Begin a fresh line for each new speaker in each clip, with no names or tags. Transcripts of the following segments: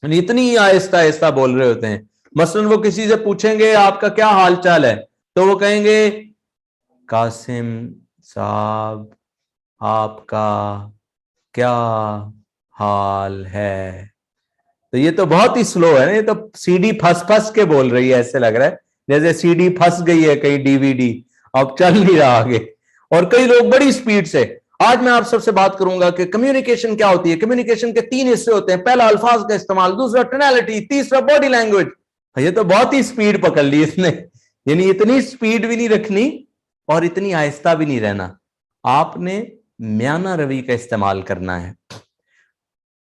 यानी इतनी आहिस्ता आहिस्ता बोल रहे होते हैं। मसलन वो किसी से पूछेंगे आपका क्या हाल चाल है, तो वो कहेंगे कासिम साहब आपका क्या हाल है। तो ये तो बहुत ही स्लो है ना, ये तो सीडी फंस फंस के बोल रही है, ऐसे लग रहा है जैसे सीडी फंस गई है कहीं डीवीडी, अब चल नहीं रहा आगे। और कई लोग बड़ी स्पीड से। आज मैं आप सबसे बात करूंगा कि कम्युनिकेशन क्या होती है। कम्युनिकेशन के 3 हिस्से होते हैं, पहला अल्फाज का इस्तेमाल, दूसरा टोनैलिटी, तीसरा बॉडी लैंग्वेज। ये तो बहुत ही स्पीड पकड़ ली इसने, यानी इतनी स्पीड भी नहीं रखनी और इतनी आहिस्ता भी नहीं रहना, आपने म्याना रवि का इस्तेमाल करना है।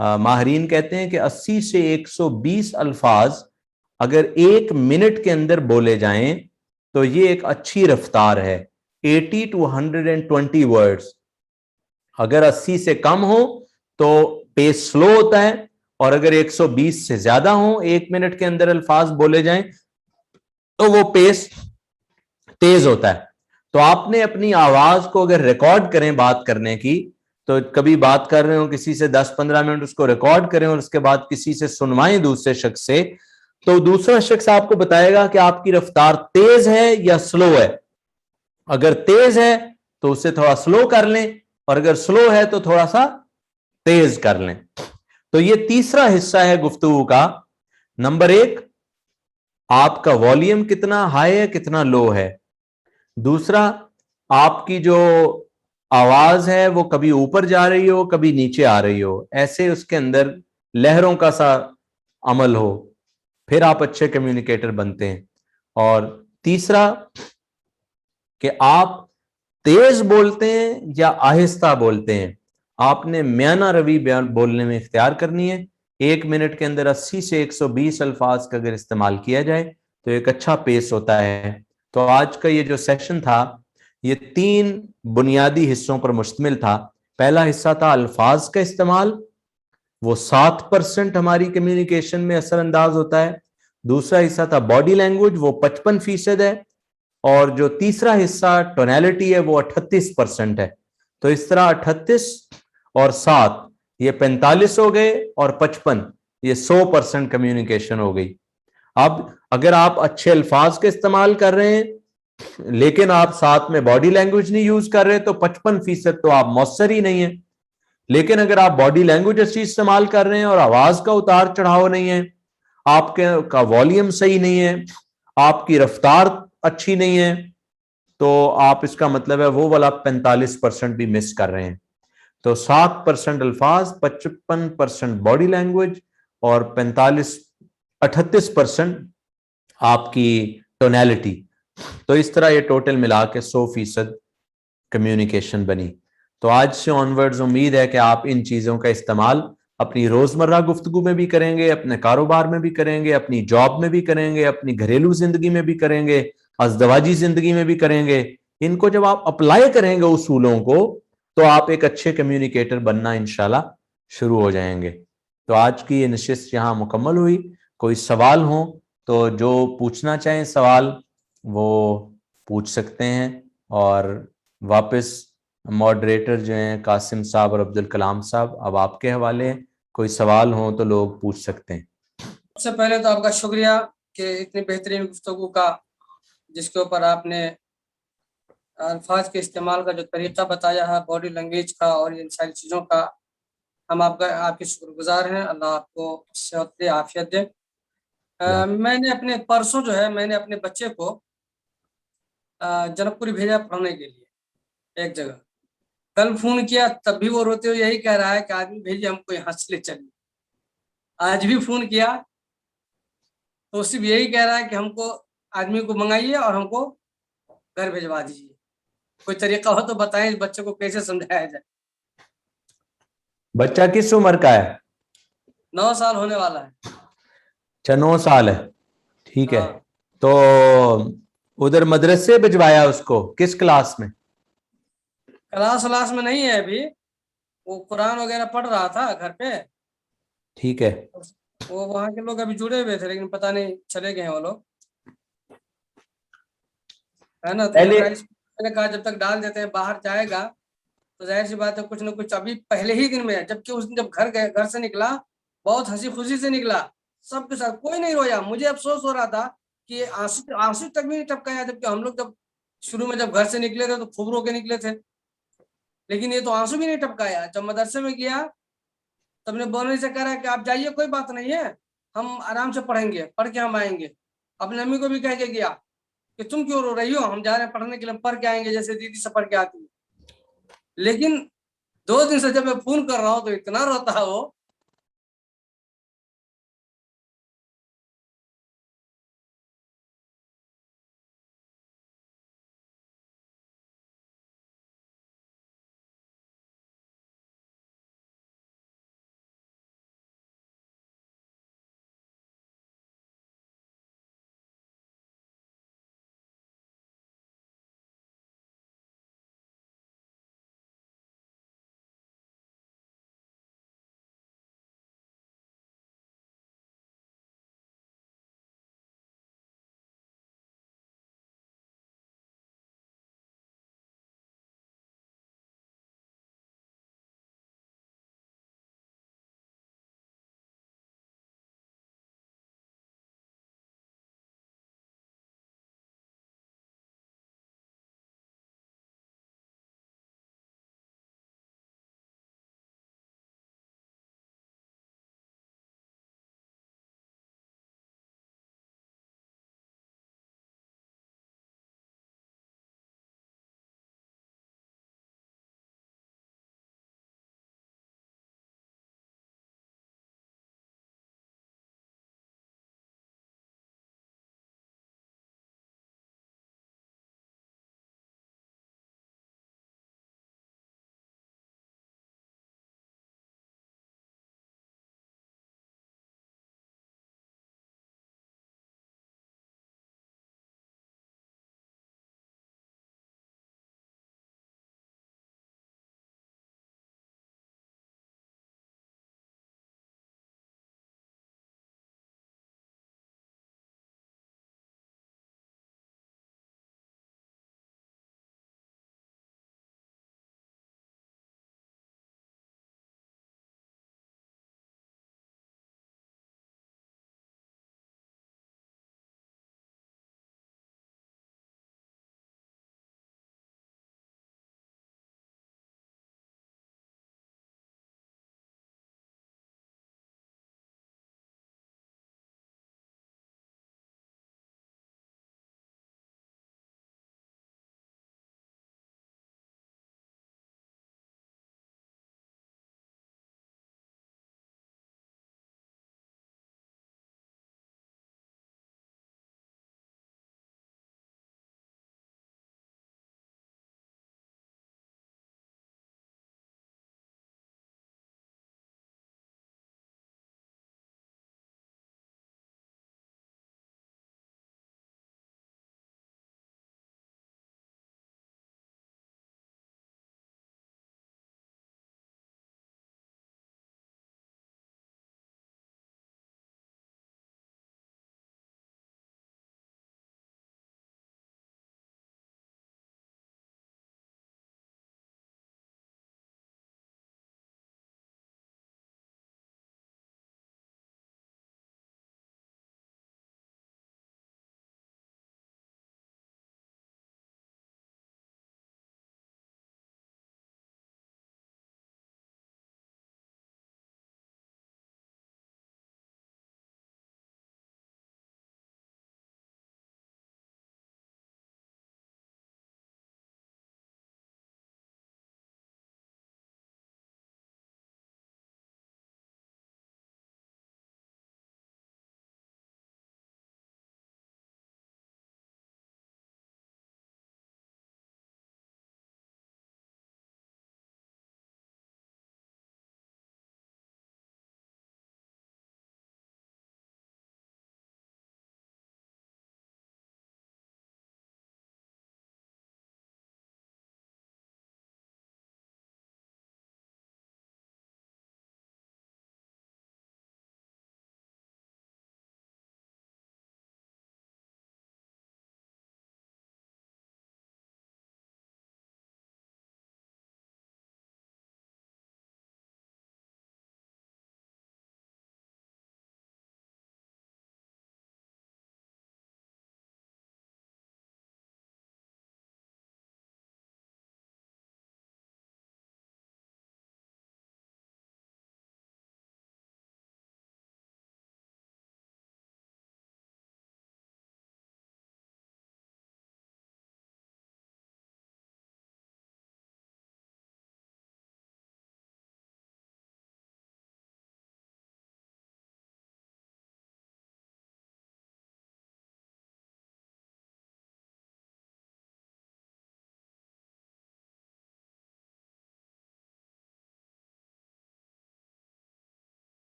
माहरीन कहते हैं कि 80 से 120 अल्फाज अगर 1 मिनट के अंदर बोले जाएं तो ये एक अच्छी रफ्तार है। 80 to 120 वर्ड्स। अगर 80 से कम हो तो पेस स्लो होता है, और अगर 120 से ज्यादा हो 1 मिनट के अंदर अल्फाज बोले जाएं तो वो पेस तेज होता है। तो आपने अपनी आवाज को अगर रिकॉर्ड करें बात करने की, तो कभी बात कर रहे हो किसी से 10-15 मिनट उसको रिकॉर्ड करें और उसके बाद किसी से सुनवाएं दूसरे शख्स से, तो दूसरा शख्स आपको बताएगा कि आपकी रफ्तार तेज है या स्लो है। अगर तेज है तो उससे थोड़ा स्लो कर लें, और अगर स्लो है तो थोड़ा सा तेज कर लें। तो ये तीसरा हिस्सा है गुफ्तगू का। नंबर 1, आपका वॉल्यूम कितना हाई है कितना लो है। दूसरा, आपकी जो आवाज है वो कभी ऊपर जा रही हो कभी नीचे आ रही हो, ऐसे उसके अंदर लहरों का सा अमल हो, फिर आप अच्छे कम्युनिकेटर बनते हैं। और तीसरा कि आप तेज बोलते हैं या आहिस्ता बोलते हैं, आपने म्याना रवि बोलने में इख्तियार करनी है। 1 मिनट के अंदर 80 से 120 अल्फाज का अगर इस्तेमाल किया जाए तो एक अच्छा पेस होता है। तो आज का ये जो सेशन था ये 3 बुनियादी हिस्सों पर मुश्तमिल था। पहला हिस्सा था अल्फाज का इस्तेमाल, वो 7% हमारी कम्युनिकेशन में असर अंदाज होता है। दूसरा हिस्सा था बॉडी लैंग्वेज, वो 55% है। और जो तीसरा हिस्सा टोनैलिटी है वो 38% है। तो इस तरह 38 और 7 ये 45 हो गए, और 55 ये 100% कम्युनिकेशन हो गई। अब अगर आप अच्छे अल्फाज का इस्तेमाल कर रहे हैं लेकिन आप साथ में बॉडी लैंग्वेज नहीं यूज कर रहे तो 55% तो आप मौसर ही नहीं है। लेकिन अगर आप बॉडी लैंग्वेज अच्छी इस्तेमाल कर रहे हैं और आवाज का उतार चढ़ाव नहीं है, आपके का वॉल्यूम सही नहीं है, आपकी रफ्तार अच्छी नहीं है, तो आप इसका मतलब है वो वाला 45% भी मिस कर रहे हैं। तो 7% अल्फाज, 55% बॉडी लैंग्वेज और 38% आपकी टोनैलिटी। तो इस तरह ये टोटल मिला के 100% कम्युनिकेशन बनी। तो आज से ऑनवर्ड्स उम्मीद है कि आप इन चीज़ों का इस्तेमाल अपनी रोज़मर्रा गुफ्तगू में भी करेंगे, अपने कारोबार में भी करेंगे, अपनी जॉब में भी करेंगे, अपनी घरेलू जिंदगी में भी करेंगे, अज़दवाजी जिंदगी में भी करेंगे। इनको जब आप अप्लाई करेंगे उसूलों को, तो आप एक अच्छे कम्युनिकेटर बनना इंशाल्लाह शुरू हो जाएंगे। तो आज की ये नशिस्त यहाँ मुकम्मल हुई। कोई सवाल हो तो जो पूछना चाहें सवाल वो पूछ सकते हैं। और वापस मॉडरेटर जो हैं कासिम साहब और अब्दुल कलाम साहब, अब आपके हवाले हैं। कोई सवाल हो तो लोग पूछ सकते हैं।
सबसे पहले तो आपका शुक्रिया कि इतनी बेहतरीन गुफ्तगू का, जिसके ऊपर आपने अल्फाज के इस्तेमाल का जो तरीका बताया है, बॉडी लैंग्वेज का और इन सारी चीज़ों का, हम आपके शुक्रगुजार हैं। अल्लाह आपको सेहत दे, आफियत दे। मैंने अपने परसों जो है मैंने अपने बच्चे को जनकपुरी भेजा पढ़ने के लिए एक जगह। कल फोन किया तब भी वो रोते हुए यही कह रहा है कि आदमी भेजिए हमको, यहाँ से ले चलिए। आज भी फोन किया तो सिर्फ यही कह रहा है कि हमको आदमी को मंगाइए और हमको घर भिजवा दीजिए। कोई तरीका हो तो बताएं, इस बच्चे को कैसे समझाया जाए।
बच्चा किस उम्र का है?
9 साल होने वाला है।
अच्छा, 9 साल है। ठीक है।
हाँ,
तो उधर मदरसे भिजवाया उसको, किस क्लास में?
क्लास में नहीं है अभी। वो कुरान वगैरह पढ़ रहा था घर पे।
ठीक है।
वो वहाँ के लोग अभी जुड़े हुए थे, लेकिन पता नहीं चले गए हैं वो लोग, है ना। तो
पहले
सरकारी स्कूल, मैंने कहा जब तक डाल देते हैं बाहर जाएगा तो जाहिर सी बात है कुछ ना कुछ अभी पहले ही दिन में, जबकि उस दिन जब घर से निकला بہت ہنسی خوشی سے نکلا سب کے ساتھ, کوئی نہیں رویا. مجھے افسوس ہو رہا تھا کہ آنسو تک بھی نہیں ٹپکایا, جبکہ ہم لوگ جب شروع میں جب گھر سے نکلے تھے تو خوب رو کے نکلے تھے, لیکن یہ تو آنسو بھی نہیں ٹپکایا. جب مدرسے میں گیا تب نے بولنے سے کہا کہ آپ جائیے, کوئی بات نہیں ہے, ہم آرام سے پڑھیں گے, پڑھ کے ہم آئیں گے. اپنی امی کو بھی کہہ کے گیا کہ تم کیوں رو رہی ہو, ہم جا رہے ہیں پڑھنے کے لیے, پڑھ کے آئیں گے جیسے دیدی سے پڑھ کے آتی ہے. لیکن 2 دن سے جب میں فون کر رہا ہوں تو اتنا روتا ہے وہ